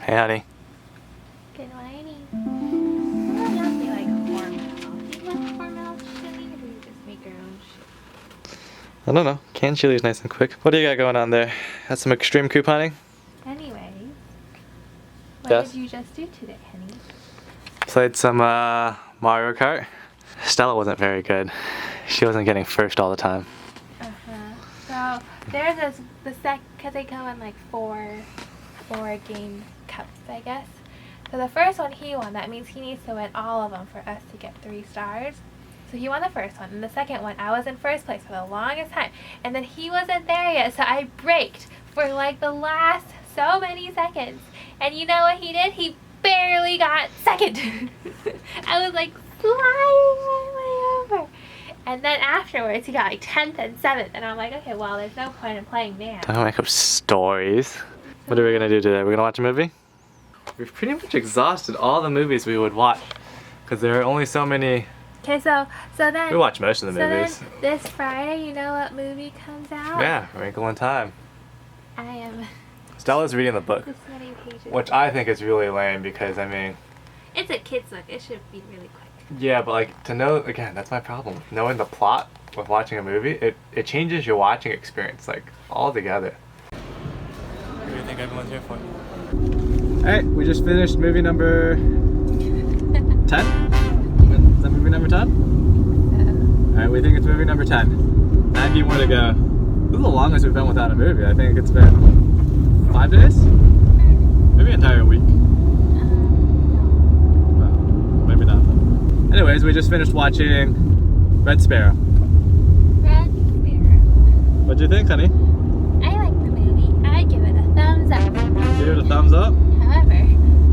Hey, honey. Good morning. Why don't you like formal? Do you like formal chili or do you just make your own shit? I don't know. Canned chili is nice and quick. What do you got going on there? Had some extreme couponing? Anyways, what Yes? did you just do today, honey? Played some Mario Kart. Stella wasn't very good. She wasn't getting first all the time. So there's this, because they come in like four game cups, I guess. So the first one he won. That means he needs to win all of them for us to get 3 stars. So he won the first one, and the second one I was in first place for the longest time, and then he wasn't there yet, so I braked for like the last so many seconds, and you know what he did? He barely got second. I was like flying my way over, and then afterwards he got like 10th and 7th, and I'm like, okay, well, there's no point in playing now. Don't make up stories. What are we gonna do today? We're gonna watch a movie? We've pretty much exhausted all the movies we would watch, because there are only so many. Okay, so then We watch most of the movies. Then this Friday, you know what movie comes out? Yeah, Wrinkle in Time. I am Stella's reading the book, this many pages. which I think is really lame because, I mean, It's a kid's book. It should be really quick. yeah, but like to know, again, that's my problem. Knowing the plot with watching a movie, it changes your watching experience, like, altogether. What do you think everyone's here for? Alright, we just finished movie number 10? Is that movie number 10? Alright, we think it's movie number 10. 90 more to go. This is the longest we've been without a movie. I think it's been 5 days? Maybe an entire week. Well, maybe not. Anyways, we just finished watching Red Sparrow. Red Sparrow. What'd you think, honey? I like the movie. I give it a thumbs up. Give it a thumbs up? However,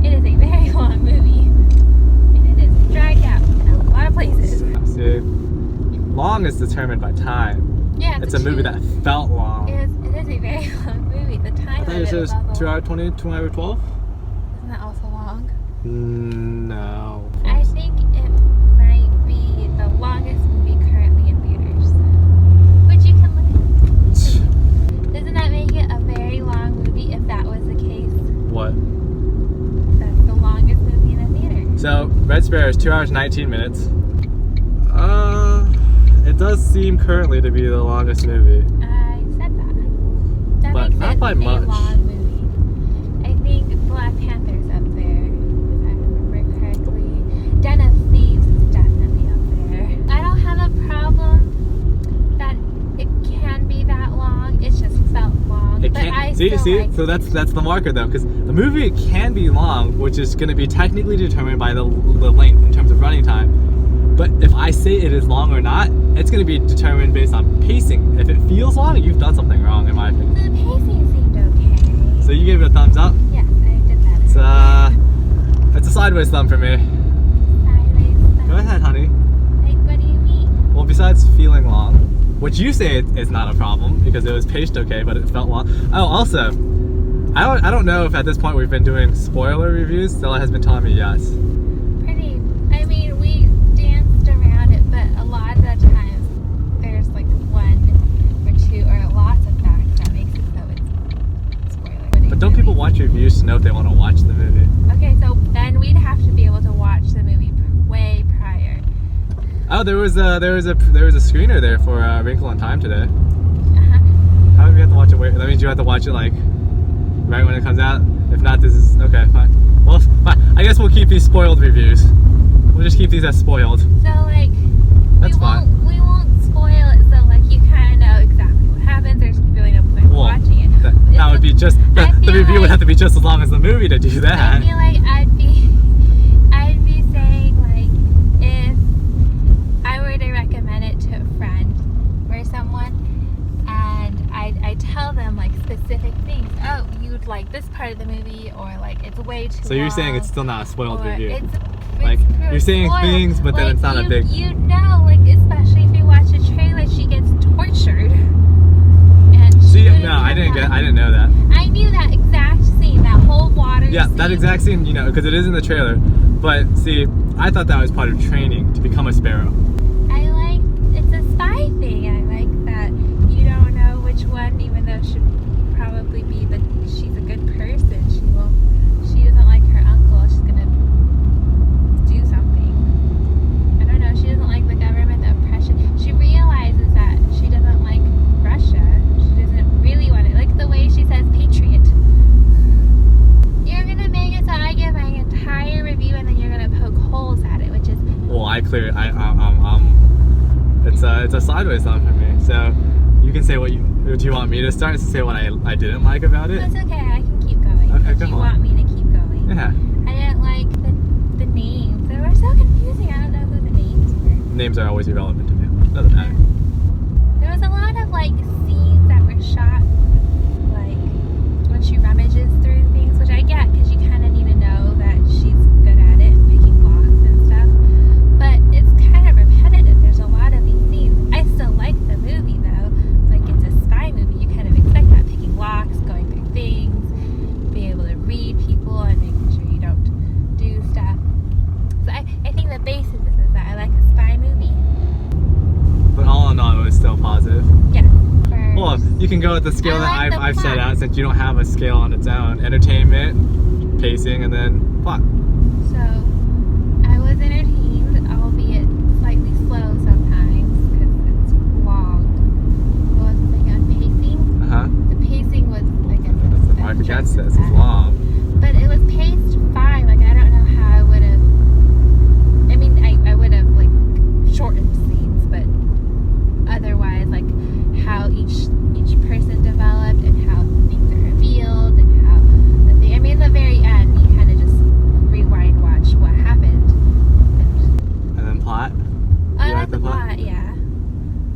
it is a very long movie. And it is dragged out in a lot of places. See, long is determined by time. Yeah, It's a movie that felt long. It is a very long movie. The time I thought of it it was was also 2 hours 20, 2 hours 12? Isn't that also long? No. I think it might be the longest movie currently in theaters. Which you can look at. Doesn't that make it a very long movie if that was the case? What? That's the longest movie in a theater. So, Red Sparrow is 2 hours 19 minutes. It does seem currently to be the longest movie. I said that. That But makes not it by a much. long movie. I think Black Panther's up there, if I remember correctly. Den of Thieves is definitely up there. I don't have a problem that it can be that long. It's just felt long. It but can't. I See, still like so that's the marker though, because a movie can be long, which is going to be technically determined by the length in terms of running time. But if I say it is long or not, it's going to be determined based on pacing. If it feels long, you've done something wrong, in my opinion. The pacing seemed okay. So you gave it a thumbs up. Yes, I did that. It's a sideways thumb for me. Sideways. Go ahead, honey. Like, what do you mean? Well, besides feeling long, which you say is not a problem because it was paced okay, but it felt long. Oh, also, I don't know if at this point we've been doing spoiler reviews. Stella has been telling me yes. Pretty. I mean, we danced around it, but a lot of the times there's like 1 or 2 or lots of facts that makes it so it's spoiler. But don't people watch reviews to know if they want to watch the movie? Okay, so then we'd have to be able to watch the movie way prior. Oh, there was a screener there for Wrinkle in Time today. How do we have to watch it? Wait, that means you have to watch it like right when it comes out. If not, this is okay. Fine. Well, fine. I guess we'll keep these spoiled reviews. We'll just keep these as spoiled. So like, That's fine. we won't spoil it. So like, you kind of know exactly what happens. There's really no point in watching it. That would be just the review would have to be just as long as the movie to do that. I feel like I'd be saying like, if I were to recommend it to a friend or someone, and I tell them like specific things. Oh, you'd like this part of the movie, or like it's way too long. So you're saying it's still not a spoiled review? It's like you're saying spoiled. things, but then like, it's not a big. You know, like especially if you watch a trailer, she gets tortured. And See, no, I didn't know that. I knew that exact scene, that whole water. Yeah, scene. that exact scene, you know, because it is in the trailer. But see, I thought that was part of training to become a sparrow. It's a spy thing. I like that you don't know which one, even though she'd probably be she's a good person. She it's a sideways thumb for me. So you can say what do you want me to start to say what I didn't like about it? No, it's okay. I can keep going. Okay, if come you on. want me to keep going. Yeah. I didn't like the names. They were so confusing. I don't know who the names were. Names are always irrelevant to me. Doesn't matter. There was a lot of like scenes that were shot like when she rummages through things, which I get because you kind of need to know that she's good at it, picking locks and stuff. But it's kind of repetitive. There's a lot of these scenes. I still like the movie though. Like it's a spy movie. You kind of expect that, picking locks, going through things, being able to read people, and making sure you don't do stuff. So I think the basis is that I like a spy movie. But all in all, it was still positive. Yeah. Well, you can go with the scale I like that the I've set plot. out, since you don't have a scale on its own. Entertainment, pacing, and then plot. So I was entertained, albeit slightly slow sometimes because it's long. What was the thing on pacing? Uh-huh. The pacing was, I guess, That's the mark against this. It's long. But it was paced fine. Like I don't know how I would have. I mean, I would have like shortened scenes, but otherwise, like how each person developed and how things are revealed and how the thing. I mean, in the very end, you kind of just rewind, watch what happened. And then plot. I You like like the the plot? plot, yeah.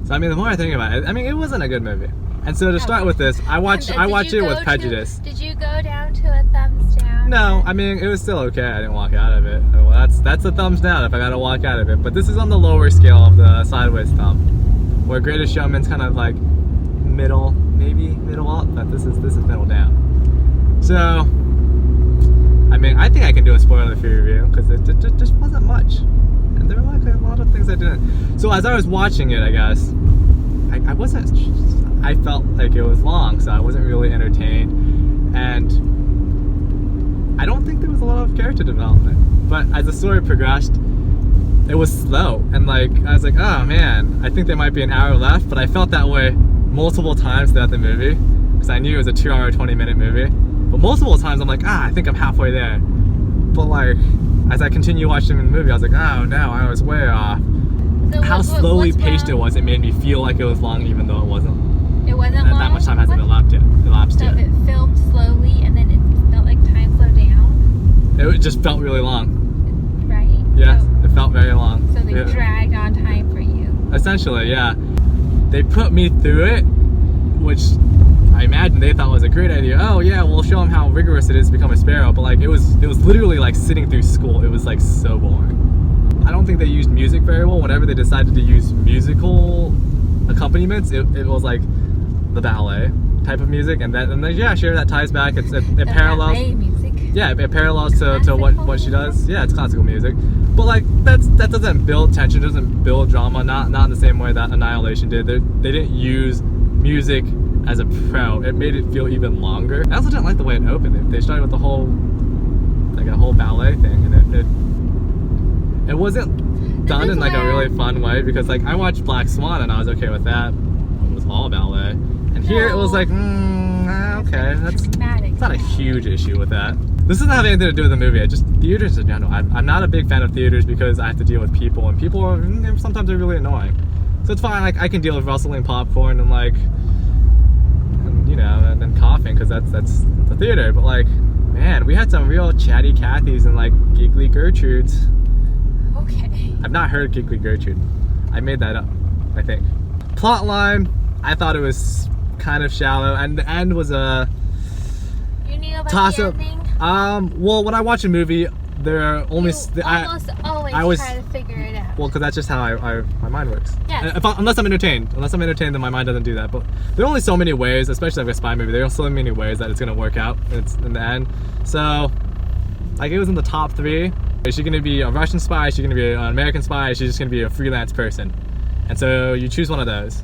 So I mean, the more I think about it, I mean, it wasn't a good movie. And so to start with this, I watched Did it you with go prejudice. Did you go down to a thumbs down? No, I mean, it was still okay. I didn't walk out of it. Well, that's a thumbs down if I gotta walk out of it. But this is on the lower scale of the sideways thumb, where Greatest Showman's kind of like middle, maybe middle up, but this is middle down. So, I mean, I think I can do a spoiler-free review because it just wasn't much, and there were like a lot of things I didn't. So as I was watching it, I guess I wasn't. I felt like it was long, so I wasn't really entertained, and I don't think there was a lot of character development. But as the story progressed, it was slow, and like I was like, oh man, I think there might be an hour left. But I felt that way multiple times throughout the movie because I knew it was a 2-hour, 20-minute movie. But multiple times I'm like, I think I'm halfway there. But like as I continue watching the movie, I was like, oh no, I was way off. So How slowly what's paced it wrong? was, it made me feel like it was long, even though it wasn't. It wasn't And long. that much time hasn't elapsed So yet. it filmed slowly, and then it felt like time slowed down, It just felt really long. right? Yeah, So, it felt very long. so they Yeah. dragged on time for you. Essentially, yeah. They put me through it, which I imagine they thought was a great idea. Oh yeah, we'll show them how rigorous it is to become a sparrow. But like it was literally like sitting through school. It was like so boring. I don't think they used music very well. Whenever they decided to use musical accompaniments, it was like the ballet type of music, and then yeah, sure, that ties back. It The parallels. ballet music. Yeah, it parallels to what she does. Classical. Yeah, it's classical music. But like that doesn't build tension, doesn't build drama, not in the same way that Annihilation did. They didn't use music as a pro. It made it feel even longer. I also didn't like the way it opened. They started with the whole ballet thing, and it wasn't done in like a really fun way, because like I watched Black Swan and I was okay with that. It was all ballet. And here it was like, okay, that's Dramatic. it's not a huge issue with that. This doesn't have anything to do with the movie. I just theaters in general. I'm not a big fan of theaters because I have to deal with people, and people are sometimes they're really annoying. So it's fine. Like I can deal with rustling popcorn and like, and then coughing, because that's the theater. But like, man, we had some real chatty Cathys and like giggly Gertrudes. Okay. I've not heard giggly Gertrude. I made that up, I think. Plot line, I thought it was kind of shallow, and the end was a You knew about toss the up. ending? Well, when I watch a movie, there are only You almost always I was- try to figure it out. well, because that's just how my mind works. Yeah. Unless I'm entertained, then my mind doesn't do that. But there are only so many ways, especially like a spy movie. There are so many ways that it's gonna work out. It's in the end. So, like, it was in the top 3. Is she gonna be a Russian spy? Is she gonna be an American spy? Is she just gonna be a freelance person? And so you choose one of those.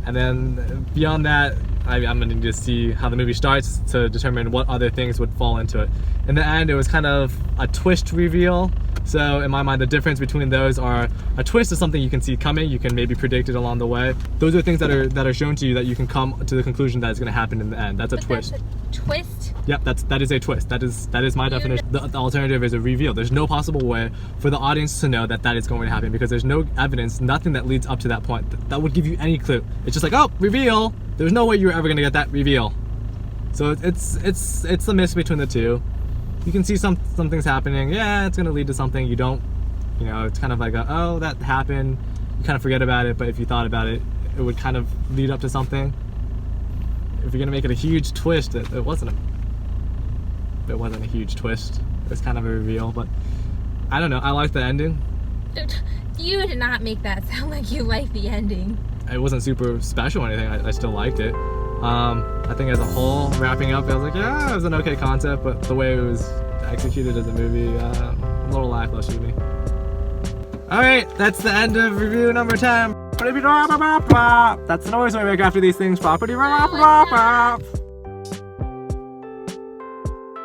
And then beyond that, I'm gonna need to see how the movie starts to determine what other things would fall into it. In the end, it was kind of a twist reveal, So in my mind, the difference between those are a twist is something you can see coming, you can maybe predict it along the way. Those are things that are shown to you that you can come to the conclusion that it's going to happen in the end. That's a twist. That's a twist? Yep, that is a twist. That is my definition. The alternative is a reveal. There's no possible way for the audience to know that is going to happen because there's no evidence, nothing that leads up to that point that would give you any clue. It's just like, oh, reveal. There's no way you're ever going to get that reveal. So it's the mix between the two. You can see some things happening. Yeah, it's gonna lead to something. You don't, it's kind of like oh, that happened. You kind of forget about it, but if you thought about it, it would kind of lead up to something. If you're gonna make it a huge twist, it wasn't a huge twist. It was kind of a reveal, but I don't know. I like the ending. You did not make that sound like you liked the ending. It wasn't super special or anything. I still liked it. I think as a whole, wrapping up, I was like, yeah, it was an okay concept, but the way it was executed as a movie, a little lackluster to me. Alright, that's the end of review number 10. That's the noise we make after these things.